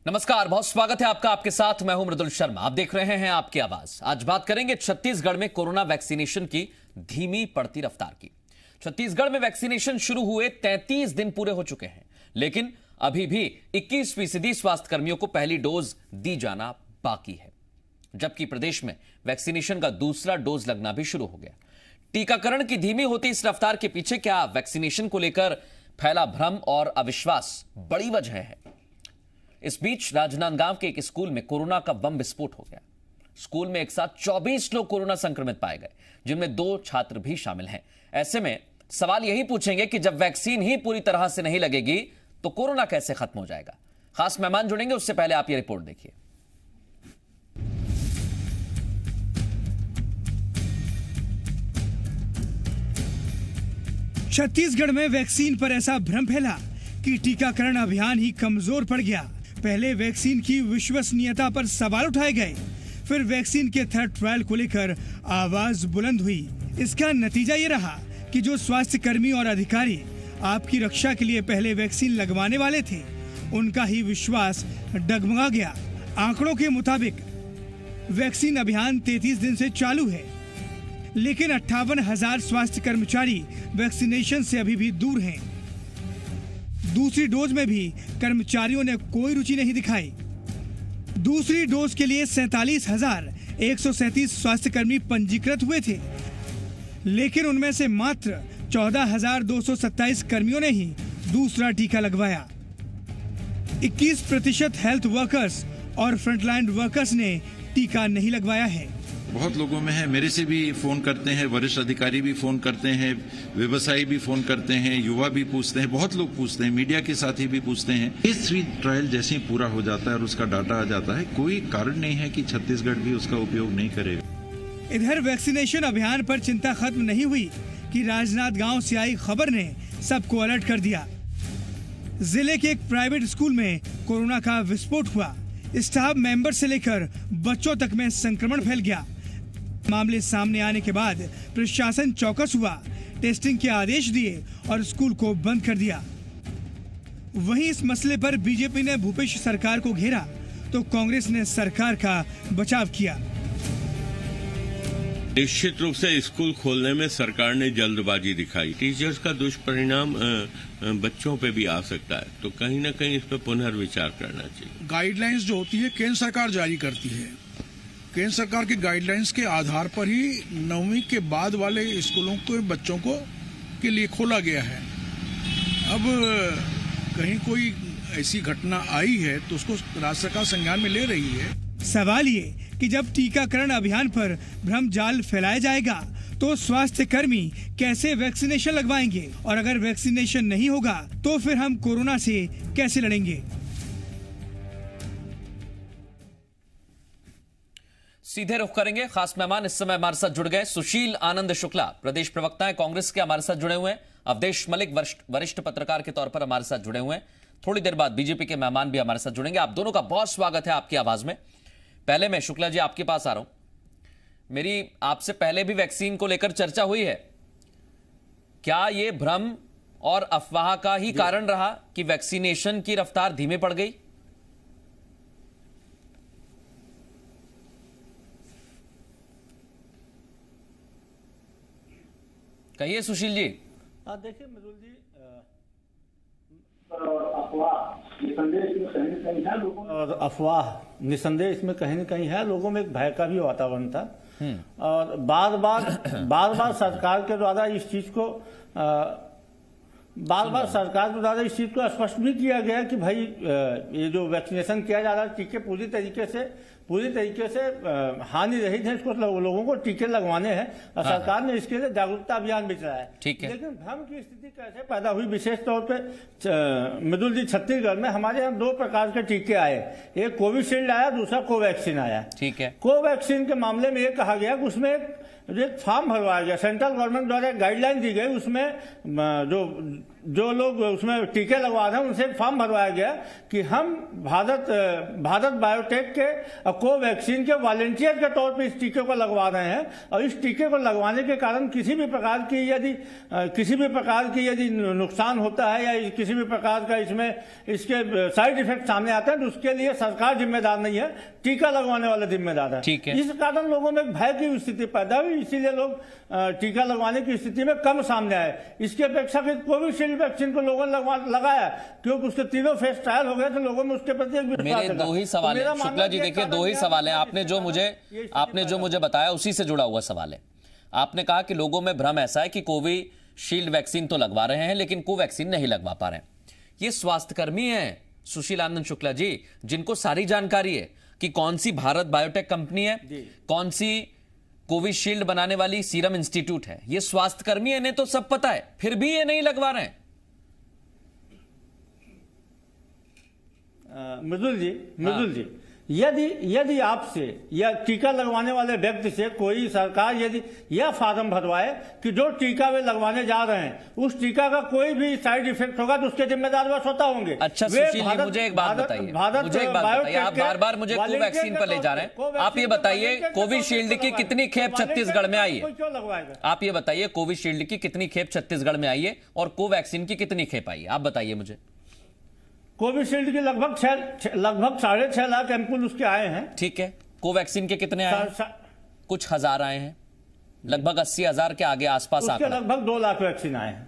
नमस्कार, बहुत स्वागत है आपका। आपके साथ मैं हूं मृदुल शर्मा। आप देख रहे हैं आपकी आवाज। आज बात करेंगे छत्तीसगढ़ में कोरोना वैक्सीनेशन की धीमी पड़ती रफ्तार की। छत्तीसगढ़ में वैक्सीनेशन शुरू हुए 33 दिन पूरे हो चुके हैं, लेकिन अभी भी 21% स्वास्थ्य कर्मियों को पहली डोज दी जाना बाकी है, जबकि प्रदेश में वैक्सीनेशन का दूसरा डोज लगना भी शुरू हो गया। टीकाकरण की धीमी होती इस रफ्तार के पीछे क्या वैक्सीनेशन को लेकर फैला भ्रम और अविश्वास बड़ी वजह है? इस बीच राजनांदगांव के एक स्कूल में कोरोना का बम विस्फोट हो गया। स्कूल में एक साथ 24 लोग कोरोना संक्रमित पाए गए, जिनमें 2 छात्र भी शामिल हैं। ऐसे में सवाल यही पूछेंगे कि जब वैक्सीन ही पूरी तरह से नहीं लगेगी तो कोरोना कैसे खत्म हो जाएगा? खास मेहमान जुड़ेंगे, उससे पहले आप ये रिपोर्ट देखिए। छत्तीसगढ़ में वैक्सीन पर ऐसा भ्रम फैला कि टीकाकरण अभियान ही कमजोर पड़ गया। पहले वैक्सीन की विश्वसनीयता पर सवाल उठाए गए, फिर वैक्सीन के थर्ड ट्रायल को लेकर आवाज बुलंद हुई। इसका नतीजा ये रहा कि जो स्वास्थ्य कर्मी और अधिकारी आपकी रक्षा के लिए पहले वैक्सीन लगवाने वाले थे, उनका ही विश्वास डगमगा गया। आंकड़ों के मुताबिक वैक्सीन अभियान 33 दिन से चालू है, लेकिन 58,000 स्वास्थ्य कर्मचारी वैक्सीनेशन से अभी भी दूर हैं। दूसरी डोज में भी कर्मचारियों ने कोई रुचि नहीं दिखाई। दूसरी डोज के लिए 47,137 स्वास्थ्य कर्मी पंजीकृत हुए थे, लेकिन उनमें से मात्र 14,227 कर्मियों ने ही दूसरा टीका लगवाया। 21% हेल्थ वर्कर्स और फ्रंटलाइन वर्कर्स ने टीका नहीं लगवाया है। बहुत लोगों में है, मेरे से भी फोन करते हैं, वरिष्ठ अधिकारी भी फोन करते हैं, व्यवसायी भी फोन करते हैं, युवा भी पूछते हैं, बहुत लोग पूछते हैं, मीडिया के साथी भी पूछते हैं। फेज 3 ट्रायल जैसे ही पूरा हो जाता है और उसका डाटा आ जाता है, कोई कारण नहीं है कि छत्तीसगढ़ भी उसका उपयोग नहीं करे। इधर वैक्सीनेशन अभियान पर चिंता खत्म नहीं हुई कि राजनांदगांव से आई खबर ने सबको अलर्ट कर दिया। जिले के एक प्राइवेट स्कूल में कोरोना का विस्फोट हुआ। स्टाफ मेंबर से लेकर बच्चों तक में संक्रमण फैल गया। मामले सामने आने के बाद प्रशासन चौकस हुआ, टेस्टिंग के आदेश दिए और स्कूल को बंद कर दिया। वहीं इस मसले पर बीजेपी ने भूपेश सरकार को घेरा तो कांग्रेस ने सरकार का बचाव किया। निश्चित रूप से स्कूल खोलने में सरकार ने जल्दबाजी दिखाई। टीचर्स का दुष्परिणाम बच्चों पे भी आ सकता है, तो कहीं ना कहीं इस पर पुनर्विचार करना चाहिए। गाइडलाइंस जो होती है केंद्र सरकार जारी करती है। केंद्र सरकार की गाइडलाइंस के आधार पर ही 9वीं के बाद वाले स्कूलों के बच्चों को के लिए खोला गया है। अब कहीं कोई ऐसी घटना आई है तो उसको राज्य सरकार संज्ञान में ले रही है। सवाल ये कि जब टीकाकरण अभियान पर भ्रम जाल फैलाया जाएगा तो स्वास्थ्य कर्मी कैसे वैक्सीनेशन लगवाएंगे, और अगर वैक्सीनेशन नहीं होगा तो फिर हम कोरोना से कैसे लड़ेंगे? सीधे रुख करेंगे। खास मेहमान इस समय हमारे साथ जुड़ गए। सुशील आनंद शुक्ला प्रदेश प्रवक्ता है कांग्रेस के, हमारे साथ जुड़े हुए हैं। अवधेश मलिक वरिष्ठ पत्रकार के तौर पर हमारे साथ जुड़े हुए हैं। थोड़ी देर बाद बीजेपी के मेहमान भी हमारे साथ जुड़ेंगे। आप दोनों का बहुत स्वागत है आपकी आवाज में। पहले मैं शुक्ला जी आपके पास आ रहा हूं। मेरी आपसे पहले भी वैक्सीन को लेकर चर्चा हुई है। क्या यह भ्रम और अफवाह का ही कारण रहा कि वैक्सीनेशन की रफ्तार धीमे पड़ गई? कहिए सुशील जी। देखिए मृदुल जी, अफवाह निसंदेह इसमें कहीं न कहीं है। लोगों में एक भय का भी वातावरण था और बार बार सरकार के द्वारा इस चीज को स्पष्ट भी किया गया कि भाई ये जो वैक्सीनेशन किया जा रहा है, टीके पूरी तरीके से हानि रहित है, इसको लोगों को टीके लगवाने हैं और सरकार ने इसके लिए जागरूकता अभियान भी चलाया है। लेकिन भ्रम की स्थिति कैसे पैदा हुई? विशेष तौर पे मृदुल जी, छत्तीसगढ़ में हमारे यहाँ 2 प्रकार के टीके आए। एक कोविशील्ड आया, दूसरा कोवैक्सीन आया। ठीक है। कोवैक्सीन के मामले में ये कहा गया कि उसमें एक फॉर्म भरवाया गया, सेंट्रल गवर्नमेंट द्वारा एक गाइडलाइन दी गई, उसमें जो जो लोग उसमें टीके लगवा रहे हैं उनसे एक फॉर्म भरवाया गया कि हम भारत बायोटेक के कोवैक्सीन के वॉलंटियर के तौर पे इस टीके को लगवा रहे हैं, और इस टीके को लगवाने के कारण किसी भी प्रकार की यदि नुकसान होता है या किसी भी प्रकार का इसके साइड इफेक्ट सामने आते हैं तो उसके लिए सरकार जिम्मेदार नहीं है, टीका लगवाने वाला जिम्मेदार है। ठीक है। इस कारण लोगों में भय की स्थिति पैदा हुई, इसीलिए लोग टीका लगवाने की स्थिति में कम सामने आए। इसकी अपेक्षा कोविशील्ड वैक्सीन को लोगों ने लगाया क्योंकि उसके 3 फेज ट्रायल हो गए तो लोगों में उसके प्रति एक विश्वास। मेरे 2 ही सवाल है शुक्ला जी, देखिए 2 ही सवाल है। आपने जो मुझे बताया उसी से जुड़ा हुआ सवाल है। आपने कहा कि लोगों में भ्रम ऐसा है कि कोविशील्ड वैक्सीन तो लगवा रहे हैं लेकिन कोवैक्सीन नहीं लगवा पा रहे हैं। ये स्वास्थ्यकर्मी है सुशील आनंद शुक्ला जी, जिनको सारी जानकारी है कि कौन सी भारत बायोटेक कंपनी है, कौन सी कोविशील्ड बनाने वाली सीरम इंस्टीट्यूट है। ये स्वास्थ्यकर्मी है, इन्हें तो सब पता है, फिर भी ये नहीं लगवा रहे हैं। मृदुल जी, यदि आपसे या टीका लगवाने वाले व्यक्ति से कोई सरकार यदि यह फार्म भरवाए कि जो टीका वे लगवाने जा रहे हैं उस टीका का कोई भी साइड इफेक्ट होगा तो उसके जिम्मेदार वह स्वतः होंगे। अच्छा सुशील जी, मुझे एक बात बताइए, आप बार बार मुझे कोवैक्सीन पर ले जा रहे हैं। आप ये बताइए कोविशील्ड की कितनी खेप छत्तीसगढ़ में आई है? क्यों लगवाएगा? आप ये बताइए कोविशील्ड की कितनी खेप छत्तीसगढ़ में आई है और कोवैक्सीन की कितनी खेप आई है? आप बताइए मुझे। कोविशील्ड के लगभग 6.5 लाख एम्पुल उसके आए हैं। ठीक है, कोवैक्सीन के कितने आए हैं? कुछ हजार आए हैं, लगभग 80,000 के आगे आसपास आंकड़ा। लगभग 2 लाख वैक्सीन आए हैं।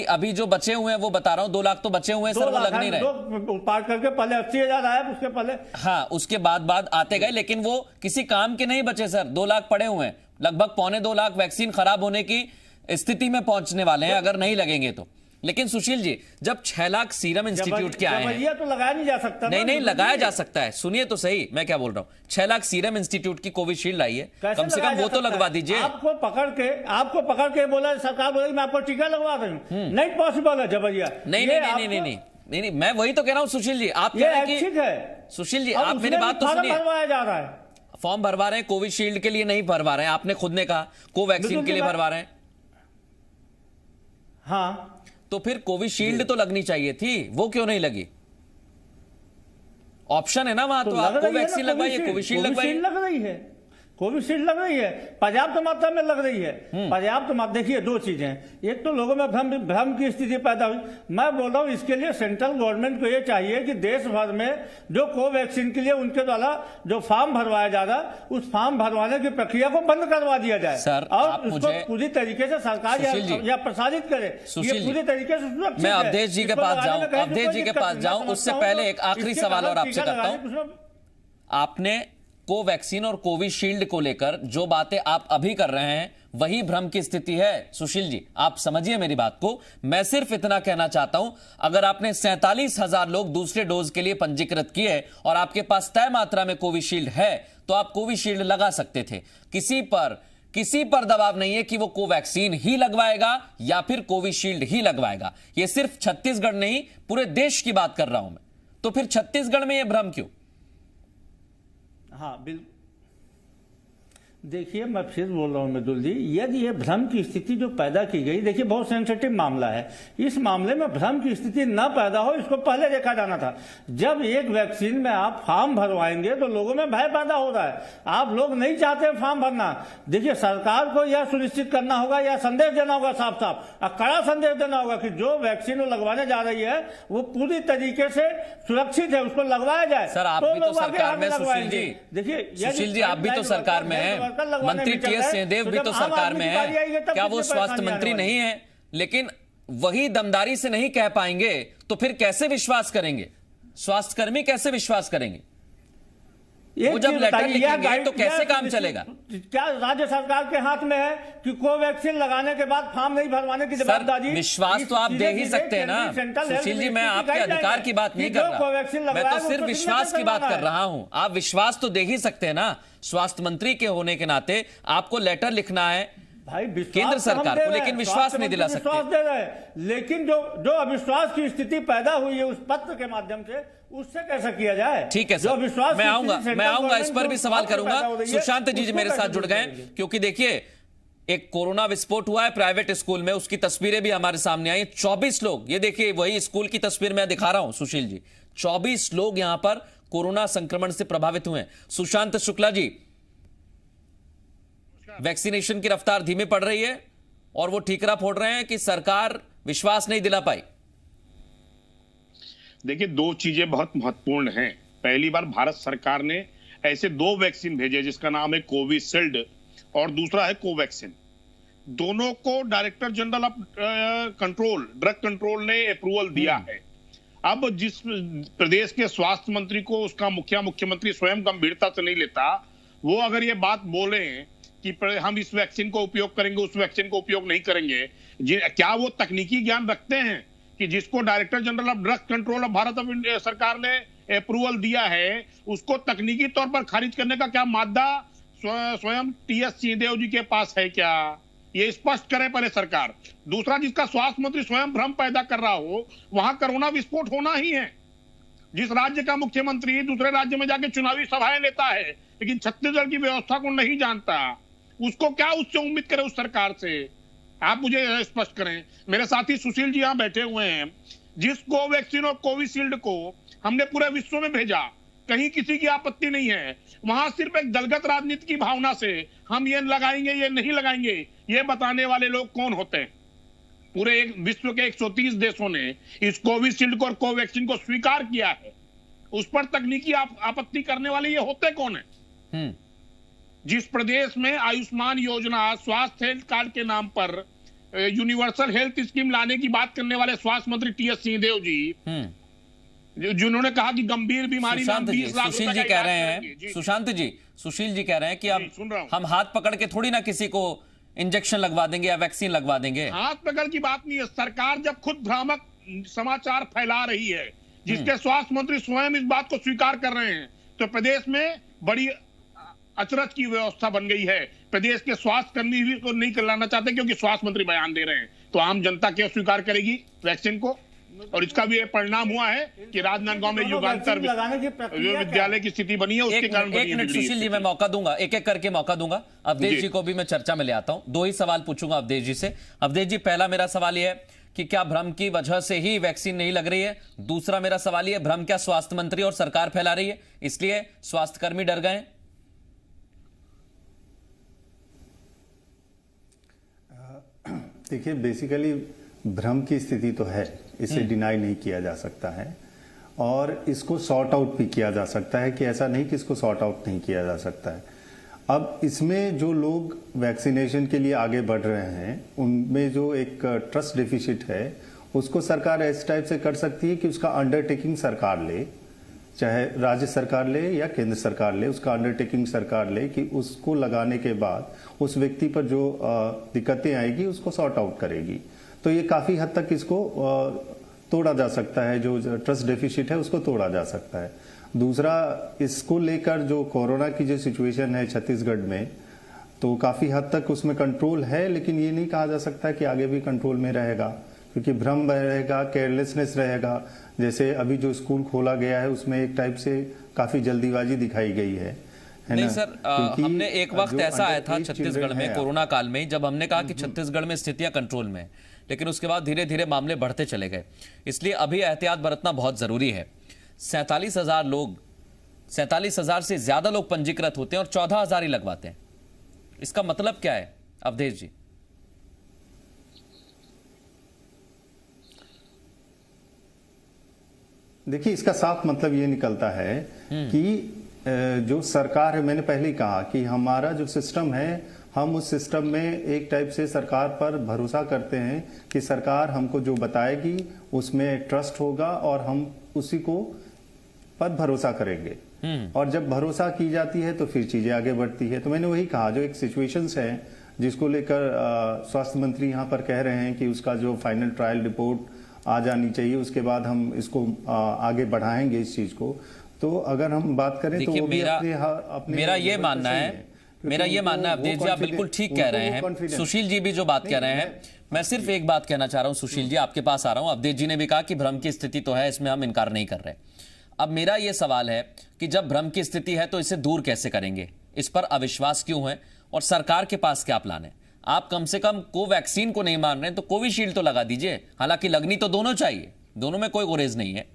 अभी जो बचे हुए हैं वो बता रहा हूं, 2 लाख तो बचे हुए हैं सर, वो लग नहीं रहे। पार करके पहले 80,000 आया, उसके पहले हाँ उसके बाद आते गए, लेकिन वो किसी काम के नहीं बचे सर। 2 लाख पड़े हुए हैं, लगभग 2.25 लाख वैक्सीन खराब होने की स्थिति में पहुंचने वाले हैं अगर नहीं लगेंगे तो। लेकिन सुशील जी, जब 6 लाख सीरम इंस्टीट्यूट के आए हैं तो लगाया नहीं जा सकता। नहीं लगाया जा सकता है। सुनिए तो सही मैं क्या बोल रहा हूं। 6 लाख सीरम इंस्टीट्यूट की कोविशील्ड आई है, कम से कम वो तो लगवा दीजिए। आपको पकड़ के बोला सरकार बोला मैं आपको टीका लगवा रही हूं, नहीं पॉसिबल है जबरिया। नहीं, मैं वही तो कह रहा हूं सुशील जी। आप कह रहे हैं सुशील जी, आप मेरी बात तो सुनिए। भरवाया जा रहा है, फॉर्म भरवा रहे हैं, कोविशील्ड के लिए नहीं भरवा रहे हैं। आपने खुद ने कहा कोवैक्सीन के लिए भरवा रहे हैं। हाँ तो फिर कोविशील्ड तो लगनी चाहिए थी, वो क्यों नहीं लगी? ऑप्शन है ना वहां, तो आप कोवैक्सीन लगवाइए, कोविशील्ड लगवाइए। लग रही है, कोविशील्ड लग रही है, पर्याप्त मात्रा में लग रही है। पर्याप्त मात्रा, देखिए 2 चीजें, एक तो लोगों में भ्रम की स्थिति पैदा हुई। मैं बोल रहा हूं इसके लिए सेंट्रल गवर्नमेंट को यह चाहिए कि देश भर में जो कोवैक्सीन के लिए उनके द्वारा जो फॉर्म भरवाया जा रहा, उस फॉर्म भरवाने की प्रक्रिया को बंद करवा दिया जाए सर, और उसको पूरी तरीके से सरकार या प्रसारित करे। ये पूरी तरीके से मैं अवधेश जी के पास जाऊं, उससे पहले एक आखिरी सवाल और आपसे करता हूं। आपने कोवैक्सीन और कोविशील्ड को लेकर जो बातें आप अभी कर रहे हैं वही भ्रम की स्थिति है सुशील जी, आप समझिए मेरी बात को। मैं सिर्फ इतना कहना चाहता हूं, अगर आपने 47,000 लोग दूसरे डोज के लिए पंजीकृत किए और आपके पास तय मात्रा में कोविशील्ड है तो आप कोविशील्ड लगा सकते थे। किसी पर दबाव नहीं है कि वो कोवैक्सीन ही लगवाएगा या फिर कोविशील्ड ही लगवाएगा। ये सिर्फ छत्तीसगढ़ नहीं पूरे देश की बात कर रहा हूं मैं। तो फिर छत्तीसगढ़ में ये भ्रम क्यों? हाँ बिल्कुल, देखिए मैं फिर बोल रहा हूं मृदुल जी, यदि ये भ्रम की स्थिति जो पैदा की गई, देखिए बहुत सेंसिटिव मामला है, इस मामले में भ्रम की स्थिति न पैदा हो इसको पहले देखा जाना था। जब एक वैक्सीन में आप फॉर्म भरवाएंगे तो लोगों में भय पैदा हो रहा है, आप लोग नहीं चाहते फॉर्म भरना। देखिए सरकार को यह सुनिश्चित करना होगा या संदेश देना होगा, साफ और कड़ा संदेश देना होगा कि जो वैक्सीन वो लगवाने जा रही है वो पूरी तरीके से सुरक्षित है, उसको लगवाया जाए। सर आप भी तो सरकार में, सुशील जी, देखिए सुशील जी आप भी तो सरकार में है, मंत्री टी.एस. सिंहदेव भी तो सरकार में है, क्या वो स्वास्थ्य मंत्री नहीं है? लेकिन वही दमदारी से नहीं कह पाएंगे तो फिर कैसे विश्वास करेंगे? स्वास्थ्यकर्मी कैसे विश्वास करेंगे? वो जब लेटर लिखेंगे तो कैसे काम चलेगा? क्या राज्य सरकार के हाथ में है कि कोवैक्सीन लगाने के बाद फॉर्म नहीं भरवाने की जवाबदारी? विश्वास तो आप दे ही सकते हैं ना सुशील जी, मैं आपके अधिकार की बात नहीं कर रहा, मैं तो सिर्फ विश्वास की बात कर रहा हूं। आप विश्वास तो दे ही सकते हैं ना, स्वास्थ्य मंत्री के होने के नाते आपको लेटर लिखना है भाई केंद्र सरकार को, लेकिन विश्वास नहीं दिला सकते। विश्वास दे रहे हैं, लेकिन जो अविश्वास की स्थिति पैदा हुई है उस पत्र के माध्यम से, उससे कैसा किया जाए? ठीक है सर, मैं आऊंगा इस पर भी सवाल करूंगा। सुशांत जी मेरे साथ जुड़ गए, क्योंकि देखिए एक कोरोना विस्फोट हुआ है प्राइवेट स्कूल में, उसकी तस्वीरें भी हमारे सामने आई। 24 लोग, ये देखिए वही स्कूल की तस्वीर मैं दिखा रहा हूं सुशील जी, 24 लोग यहां पर कोरोना संक्रमण से प्रभावित हुए हैं। सुशांत शुक्ला जी, वैक्सीनेशन की रफ्तार धीमी पड़ रही है और वो ठीकरा फोड़ रहे हैं कि सरकार विश्वास नहीं दिला पाई। देखिए, दो चीजें बहुत महत्वपूर्ण हैं। पहली बार भारत सरकार ने ऐसे 2 वैक्सीन भेजे जिसका नाम है कोविशील्ड और दूसरा है कोवैक्सीन। दोनों को director general of control, drug control ने अप्रूवल दिया है। अब जिस प्रदेश के स्वास्थ्य मंत्री को उसका मुख्यमंत्री स्वयं गंभीरता से नहीं लेता, वो अगर ये बात बोले कि हम इस वैक्सीन को उपयोग करेंगे, उस वैक्सीन को उपयोग नहीं करेंगे, क्या वो तकनीकी ज्ञान रखते हैं कि जिसको director general of drug control of Bharat सरकार ने अप्रूवल दिया है, उसको तकनीकी तौर पर खारिज करने का क्या मादा स्वयं टीएस सिंहदेव जी के पास है क्या? ये स्पष्ट करे पहले सरकार। दूसरा, जिसका स्वास्थ्य मंत्री स्वयं भ्रम पैदा कर रहा हो, वहां कोरोना विस्फोट होना ही है। जिस राज्य का मुख्यमंत्री दूसरे राज्य में जाके चुनावी सभाएं लेता है लेकिन छत्तीसगढ़ की व्यवस्था को नहीं जानता, उसको क्या उससे उम्मीद करे उस सरकार से? आप मुझे स्पष्ट करें। मेरे साथी सुशील जी यहां बैठे हुए हैं। जिस कोवैक्सीन और कोविशील्ड को हमने पूरे विश्व में भेजा, कहीं किसी की आपत्ति नहीं है। वहां सिर्फ एक दलगत राजनीति की भावना से हम ये लगाएंगे, ये नहीं लगाएंगे, ये बताने वाले लोग कौन होते हैं? पूरे विश्व के 130 देशों ने इस कोविशील्ड को और कोवैक्सीन को स्वीकार किया है। उस पर तकनीकी आपत्ति करने वाले ये होते कौन है? जिस प्रदेश में आयुष्मान योजना, स्वास्थ्य हेल्थ कार्ड के नाम पर यूनिवर्सल हेल्थ स्कीम लाने की बात करने वाले स्वास्थ्य मंत्री टीएस सिंहदेव जी, जिन्होंने कहा कि गंभीर बीमारी में 20 लाख सुशील जी कह रहे हैं, सुशील जी कह रहे हैं कि अब हम हाथ पकड़ के थोड़ी ना किसी को इंजेक्शन लगवा देंगे या वैक्सीन लगवा देंगे। हाथ पकड़ की बात नहीं है। सरकार जब खुद भ्रामक समाचार फैला रही है, जिसके स्वास्थ्य मंत्री स्वयं इस बात को स्वीकार कर रहे हैं, तो प्रदेश में बड़ी अचरज की व्यवस्था बन गई है। प्रदेश के स्वास्थ्य कर्मी भी को नहीं कराना चाहते क्योंकि स्वास्थ्य मंत्री बयान दे रहे हैं। तो आम जनता क्यों स्वीकार करेगी वैक्सीन को? और इसका भी परिणाम हुआ है कि राजनांदगांव में युगांतर विद्यालय की स्थिति बनी है, उसके कारण एक मिनट सुशील जी, मैं मौका दूंगा, एक एक करके मौका दूंगा। अवधेश जी को भी मैं चर्चा में ले आता हूं। 2 ही सवाल पूछूंगा अवधेश जी से। अवधेश जी, पहला मेरा सवाल यह है कि क्या भ्रम की वजह से ही वैक्सीन नहीं लग रही है? दूसरा मेरा सवाल यह, भ्रम क्या स्वास्थ्य मंत्री और सरकार फैला रही है, इसलिए स्वास्थ्यकर्मी डर गए? देखिए, बेसिकली भ्रम की स्थिति तो है, इसे डिनाई नहीं किया जा सकता है और इसको सॉर्ट आउट भी किया जा सकता है कि ऐसा नहीं कि इसको सॉर्ट आउट नहीं किया जा सकता है। अब इसमें जो लोग वैक्सीनेशन के लिए आगे बढ़ रहे हैं, उनमें जो एक ट्रस्ट डेफिसिट है, उसको सरकार इस टाइप से कर सकती है कि उसका अंडरटेकिंग सरकार ले, चाहे राज्य सरकार ले या केंद्र सरकार ले, उसका अंडरटेकिंग सरकार ले कि उसको लगाने के बाद उस व्यक्ति पर जो दिक्कतें आएगी उसको सॉर्ट आउट करेगी। तो ये काफ़ी हद तक इसको तोड़ा जा सकता है, जो ट्रस्ट डेफिसिट है उसको तोड़ा जा सकता है। दूसरा, इसको लेकर जो कोरोना की जो सिचुएशन है छत्तीसगढ़ में, तो काफ़ी हद तक उसमें कंट्रोल है, लेकिन ये नहीं कहा जा सकता कि आगे भी कंट्रोल में रहेगा, क्योंकि भ्रम रहेगा, केयरलेसनेस रहेगा। जैसे अभी जो स्कूल खोला गया है उसमें एक टाइप से काफ़ी जल्दीबाजी दिखाई गई है नहीं सर, हमने एक वक्त ऐसा आया था छत्तीसगढ़ में कोरोना काल में, जब हमने कहा कि छत्तीसगढ़ में स्थितियां कंट्रोल में, लेकिन उसके बाद धीरे धीरे मामले बढ़ते चले गए। इसलिए अभी एहतियात बरतना बहुत जरूरी है। 47,000 से ज्यादा लोग पंजीकृत होते हैं और 14,000 ही लगवाते हैं। इसका मतलब क्या है अवधेश जी? देखिए, इसका साफ मतलब ये निकलता है कि जो सरकार है, मैंने पहले ही कहा कि हमारा जो सिस्टम है, हम उस सिस्टम में एक टाइप से सरकार पर भरोसा करते हैं कि सरकार हमको जो बताएगी उसमें ट्रस्ट होगा और हम उसी को पर भरोसा करेंगे। और जब भरोसा की जाती है तो फिर चीजें आगे बढ़ती है। तो मैंने वही कहा, जो एक सिचुएशंस है जिसको लेकर स्वास्थ्य मंत्री यहाँ पर कह रहे हैं कि उसका जो फाइनल ट्रायल रिपोर्ट आ जानी चाहिए, उसके बाद हम इसको आगे बढ़ाएंगे इस चीज को। तो अगर हम बात करें तो मेरा ये मानना है अवधेश जी, आप बिल्कुल ठीक कह रहे हैं। सुशील जी भी जो बात कह रहे हैं, मैं सिर्फ एक बात कहना चाह रहा हूं सुशील जी, आपके पास आ रहा हूं। अवधेश जी ने भी कहा कि भ्रम की स्थिति तो है, इसमें हम इनकार नहीं कर रहे। अब मेरा यह सवाल है कि जब भ्रम की स्थिति है तो इसे दूर कैसे करेंगे? इस पर अविश्वास क्यों है और सरकार के पास क्या प्लान है? आप कम से कम कोवैक्सीन को नहीं मान रहे हैं तो कोविशील्ड तो लगा दीजिए। हालांकि लगनी तो दोनों चाहिए, दोनों में कोई गुरेज नहीं है।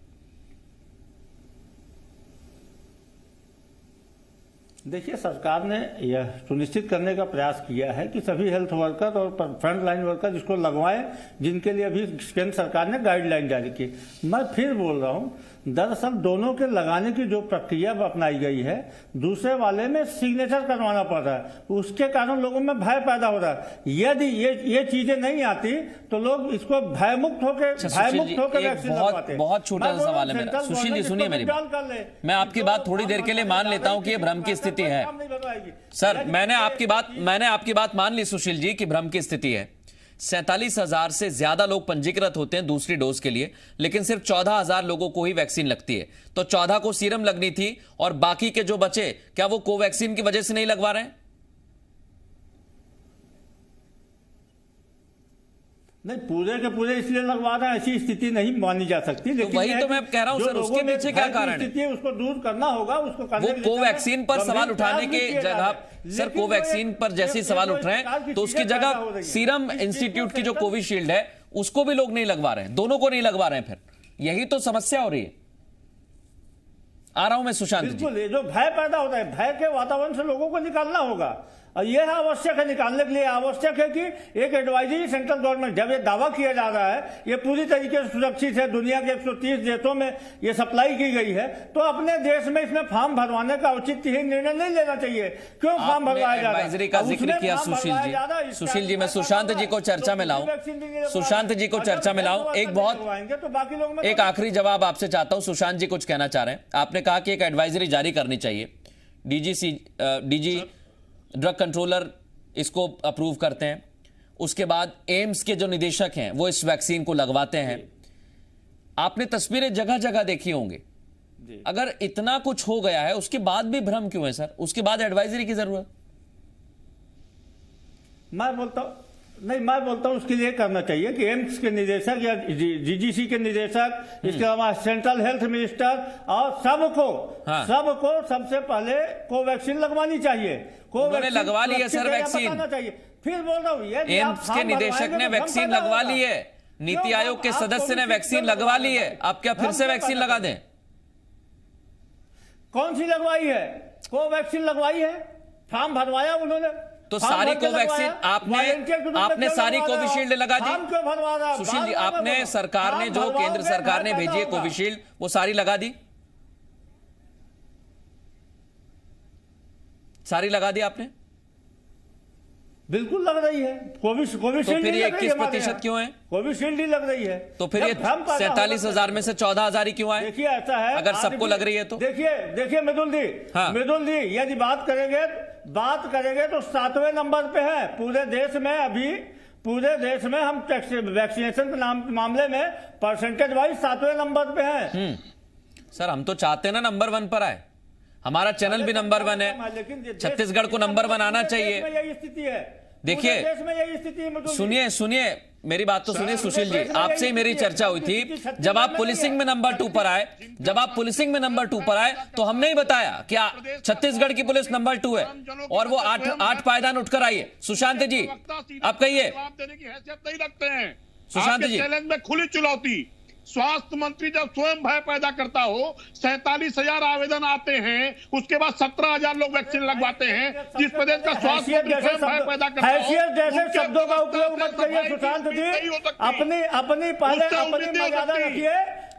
देखिए, सरकार ने यह सुनिश्चित करने का प्रयास किया है कि सभी हेल्थ वर्कर और फ्रंट लाइन वर्कर इसको लगवाएं, जिनके लिए अभी केंद्र सरकार ने गाइडलाइन जारी की। मैं फिर बोल रहा हूं, दरअसल दोनों के लगाने की जो प्रक्रिया अपनाई गई है, दूसरे वाले में सिग्नेचर करवाना पड़ रहा है, उसके कारण लोगों में भय पैदा हो रहा है। यदि ये चीजें नहीं आती तो लोग इसको भयमुक्त होकर वैक्सीन लगवाते। बहुत छोटा सा सवाल है मेरा। सुशील जी सुनिए मेरी बात, मैं आपकी बात थोड़ी देर के लिए मान लेता हूं कि ये भ्रम की स्थिति है। सर, मैंने आपकी बात मान ली सुशील जी की भ्रम की स्थिति है। 47,000 से ज्यादा लोग पंजीकृत होते हैं दूसरी डोज के लिए, लेकिन सिर्फ 14,000 लोगों को ही वैक्सीन लगती है। तो 14 को सीरम लगनी थी और बाकी के जो बचे, क्या वो कोवैक्सीन की वजह से नहीं लगवा रहे हैं? नहीं, पूरे के पूरे इसलिए लगवा रहे हैं, ऐसी स्थिति नहीं मानी जा सकती। लेकिन वही तो मैं कह रहा हूं सर, उसके पीछे क्या कारण है? उसको दूर करना होगा, उसको करने वो कोवैक्सीन पर सवाल उठाने की जगह, सर कोवैक्सीन पर जैसे सवाल उठ रहे हैं तो उसकी जगह सीरम इंस्टीट्यूट की जो कोविशील्ड है उसको भी लोग नहीं लगवा रहे हैं, दोनों को नहीं लगवा रहे हैं। फिर यही तो समस्या हो रही है। आ रहा हूं मैं सुशांत जी। बिल्कुल, ये जो भय पैदा होता है, भय के वातावरण से लोगों को निकालना होगा और यह आवश्यक है। निकालने के लिए आवश्यक है कि एक एडवाइजरी सेंट्रल गवर्नमेंट, जब ये दावा किया जा रहा है ये पूरी तरीके से सुरक्षित है, दुनिया के 130 देशों में ये सप्लाई की गई है, तो अपने देश में इसमें फॉर्म भरवाने का उचित ही निर्णय नहीं लेना चाहिए। क्यों फॉर्म भरवाया जा रहा है? एडवाइजरी का जिक्र किया सुशील जी। सुशील जी, मैं सुशांत जी को चर्चा में लाऊं, सुशांत जी को चर्चा में लाऊं। एक आखिरी जवाब आपसे चाहता हूं। सुशांत जी कुछ कहना चाह रहे हैं। आपने कहा कि एक एडवाइजरी जारी करनी चाहिए, डीजी ड्रग कंट्रोलर इसको अप्रूव करते हैं, उसके बाद एम्स के जो निदेशक हैं वो इस वैक्सीन को लगवाते हैं। आपने तस्वीरें जगह जगह देखी होंगी। अगर इतना कुछ हो गया है उसके बाद भी भ्रम क्यों है सर? उसके बाद एडवाइजरी की जरूरत? मैं बोलता हूं उसके लिए करना चाहिए कि एम्स के निदेशक या जीजीसी के निदेशक, इसके अलावा सेंट्रल हेल्थ मिनिस्टर और सबको सबसे पहले कोवैक्सीन लगवानी चाहिए। उन्होंने लगवा ली है सर वैक्सीन। फिर बोल रहा हूं, एम्स के निदेशक ने वैक्सीन लगवा ली है, नीति आयोग के सदस्य ने वैक्सीन लगवा ली है। आप क्या फिर से वैक्सीन लगा दें? कौन सी लगवाई है? कोवैक्सीन लगवाई है, फॉर्म भरवाया उन्होंने। तो सारी कोवैक्सीन आपने सारी कोविशील्ड लगा दी? सुशील जी, आपने सरकार ने जो केंद्र सरकार ने भेजी है कोविशील्ड, वो सारी लगा दी? सारी लगा दी आपने? बिल्कुल लग रही है। कोविशील्ड तो फिर ये 21% क्यों है? कोविशील्ड ही लग रही है। तो फिर ये 47,000 में से 14,000 ही क्यों आए? देखिए, ऐसा है, अगर सबको लग रही है तो देखिए मृदुल जी, यदि बात करेंगे तो 7वें नंबर पे है पूरे देश में। अभी पूरे देश में हम वैक्सीनेशन के मामले में परसेंटेज वाइज 7वें नंबर पे हैं। सर, हम तो चाहते हैं ना नंबर 1 पर आए। हमारा चैनल भी नंबर 1 है, छत्तीसगढ़ को नंबर 1 आना चाहिए। यही स्थिति है, देखिए, सुनिए मेरी बात तो सुनिए सुशील जी, आपसे ही मेरी चर्चा हुई थी। जब आप पुलिसिंग में नंबर 2 पर आए, तो हमने ही बताया कि छत्तीसगढ़ की पुलिस नंबर 2 है और वो 8 पायदान उठकर आई है। सुशांत जी, आप कहिए। सुशांत जी, चैलेंज में खुली चुनौती। स्वास्थ्य मंत्री जब स्वयं भय पैदा करता हो, 47,000 आवेदन आते हैं, उसके बाद 17,000 लोग वैक्सीन लगवाते हैं। जिस प्रदेश का स्वास्थ्य मंत्री स्वयं भय पैदा करता हो, हैसियत जैसे शब्दों का उपयोग मत करिए सुशांत जी।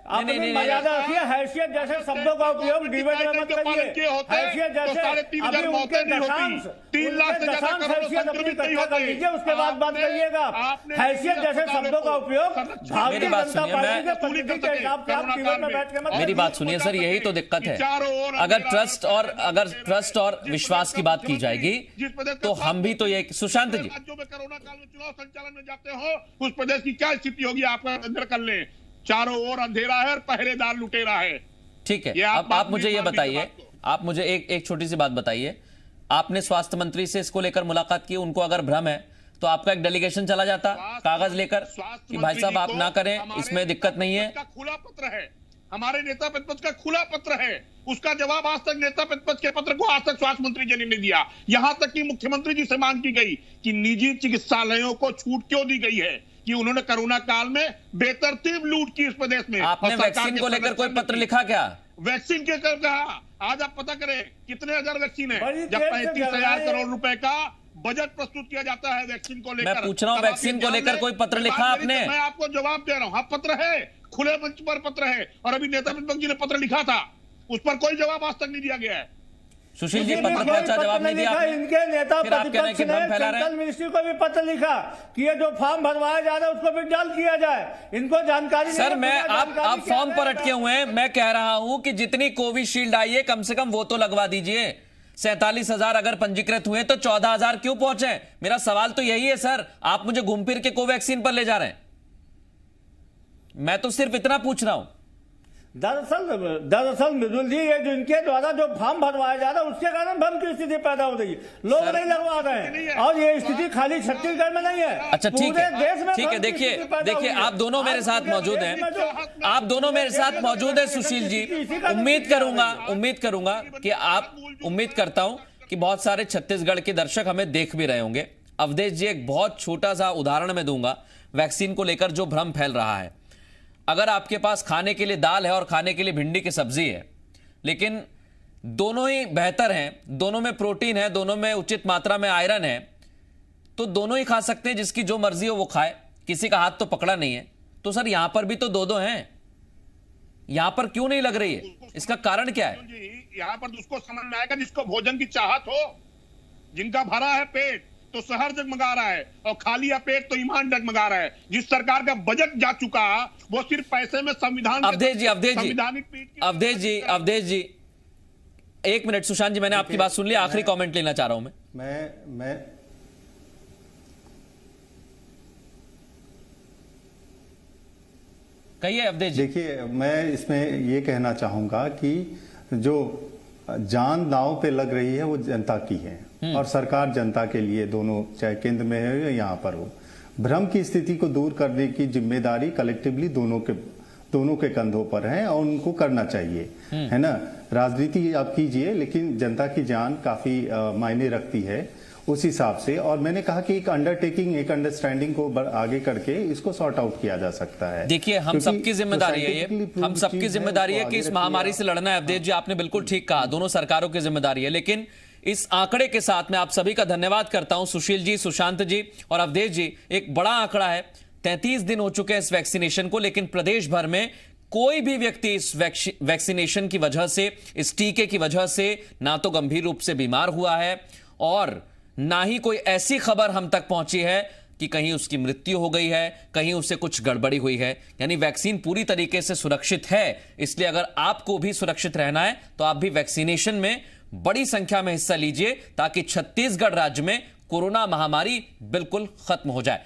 अपनी मर्यादा रखिए, हैसियत जैसे शब्दों का उपयोग डिबेट में मत करिए। हैसियत जैसे अभी उनके दशांश 3 लाख से ज्यादा हैसियत अपनी इकट्ठा कर लीजिए, उसके बाद बात करिएगा। हैसियत जैसे शब्दों का उपयोग भारतीय जनता पार्टी के प्रतिनिधि के हिसाब से आप डिबेट में बैठ के मत। मेरी बात सुनिए सर, यही तो दिक्कत है। अगर ट्रस्ट और विश्वास की बात की जाएगी तो हम भी तो ये। सुशांत जी, राज्यों में कोरोना काल में चुनाव संचालन में जाते हो, उस प्रदेश की क्या स्थिति होगी आप अंदर कर लें। चारों ओर अंधेरा है और पहरेदार लुटेरा है। ठीक है, आप मुझे ये बताइए, आप मुझे एक छोटी सी बात बताइए। आपने स्वास्थ्य मंत्री से इसको लेकर मुलाकात की, उनको अगर भ्रम है तो आपका एक डेलीगेशन चला जाता कागज लेकर कि भाई साहब आप ना करें, इसमें दिक्कत नहीं है। खुला पत्र है, हमारे नेता प्रतिपक्ष का खुला पत्र है, उसका जवाब आज तक नेता प्रतिपक्ष के पत्र को आज तक स्वास्थ्य मंत्री जी ने नहीं दिया। यहां तक कि मुख्यमंत्री जी से मांग की गई कि निजी चिकित्सालयों को छूट क्यों दी गई है कि उन्होंने कोरोना काल में बेतरतीब लूट की इस प्रदेश में। आपने वैक्सीन को लेकर कोई पत्र लिखा क्या? वैक्सीन के कर कहा, आज आप पता करें कितने हजार वैक्सीन है, जब 35,000 करोड़ रुपए का बजट प्रस्तुत किया जाता है वैक्सीन को लेकर। मैं पूछ रहा हूं वैक्सीन को लेकर कोई पत्र लिखा आपने? मैं आपको जवाब दे रहा हूं, हाँ पत्र है, खुले मंच पर पत्र है, और अभी नेता प्रतिपक्ष जी ने पत्र लिखा था, उस पर कोई जवाब आज तक नहीं दिया गया है। सुशील जी, पत्र पहुंचा, जवाब नहीं दिया आपने? इनके नेता फिर आप कह रहे हैं कि भ्रम फैला रहे हैं। सेंट्रल मिनिस्ट्री को भी पत्र लिखा कि ये जो फॉर्म भरवाया जा रहा है उसको भी जल्द किया जाए, इनको जानकारी। सर मैं आप फॉर्म पर अटके हुए हैं। मैं कह रहा हूं कि जितनी कोविशील्ड आई है कम से कम वो तो लगवा दीजिए। 47,000 अगर पंजीकृत हुए तो 14,000 क्यों पहुंचे? मेरा सवाल तो यही है सर। आप मुझे घूम फिर के कोवैक्सीन पर ले जा रहे हैं। मैं तो सिर्फ इतना पूछ रहा हूं। दरअसल मृदुल जी, ये जो इनके द्वारा जो फॉर्म भरवाया जा रहा है उसके कारण भ्रम की स्थिति पैदा हो रही है, लोग नहीं लगवा रहे हैं, और ये स्थिति खाली छत्तीसगढ़ में नहीं है। अच्छा ठीक है, देखिए आप दोनों मेरे साथ मौजूद हैं, आप दोनों मेरे साथ मौजूद हैं सुशील जी। उम्मीद करूंगा कि आप, उम्मीद करता हूं कि बहुत सारे छत्तीसगढ़ के दर्शक हमें देख भी रहे होंगे। अवधेश जी, एक बहुत छोटा सा उदाहरण मैं दूंगा वैक्सीन को लेकर जो भ्रम फैल रहा है। अगर आपके पास खाने के लिए दाल है और खाने के लिए भिंडी की सब्जी है, लेकिन दोनों ही बेहतर हैं, दोनों में प्रोटीन है, दोनों में उचित मात्रा में आयरन है, तो दोनों ही खा सकते हैं, जिसकी जो मर्जी हो वो खाए, किसी का हाथ तो पकड़ा नहीं है। तो सर यहां पर भी तो दो हैं, यहां पर क्यों नहीं लग रही है? इसका कारण क्या है? यहाँ पर उसको समझ में आएगा जिसको भोजन की चाहत हो, जिनका भरा है पेट तो शहर जगमगा रहा है, और खाली है पेट तो ईमान जगमगा रहा है। जिस सरकार का बजट जा चुका वो सिर्फ पैसे में संविधान। अवधेश जी, एक मिनट। सुशांत जी, मैंने आपकी बात सुन ली, आखिरी कमेंट लेना चाह रहा हूं मैं कहिए अवधेश जी। देखिए, मैं इसमें ये कहना चाहूंगा कि जो जान दांव पे लग रही है वो जनता की है, और सरकार जनता के लिए, दोनों, चाहे केंद्र में है या यहाँ पर हो। भ्रम की स्थिति को दूर करने की जिम्मेदारी कलेक्टिवली दोनों के कंधों पर है, और उनको करना चाहिए, है ना। राजनीति आप कीजिए, लेकिन जनता की जान काफी मायने रखती है उस हिसाब से। और मैंने कहा कि एक अंडरटेकिंग, एक अंडरस्टैंडिंग को आगे करके इसको सॉर्ट आउट किया जा सकता है। देखिए, हम सबकी जिम्मेदारी है ये, हम सबकी जिम्मेदारी है कि इस महामारी से लड़ना है। अवधेश जी, आपने बिल्कुल ठीक कहा, दोनों सरकारों की जिम्मेदारी है। लेकिन इस आंकड़े के साथ मैं आप सभी का धन्यवाद करता हूं, सुशील जी, सुशांत जी और अवधेश जी। एक बड़ा आंकड़ा है, 33 दिन हो चुके हैं इस वैक्सीनेशन को, लेकिन प्रदेश भर में कोई भी व्यक्ति इस वैक्सीनेशन की वजह से, इस टीके की वजह से ना तो गंभीर रूप से बीमार हुआ है, और ना ही कोई ऐसी खबर हम तक पहुंची है कि कहीं उसकी मृत्यु हो गई है, कहीं उससे कुछ गड़बड़ी हुई है। यानी वैक्सीन पूरी तरीके से सुरक्षित है। इसलिए अगर आपको भी सुरक्षित रहना है तो आप भी वैक्सीनेशन में बड़ी संख्या में हिस्सा लीजिए, ताकि छत्तीसगढ़ राज्य में कोरोना महामारी बिल्कुल खत्म हो जाए।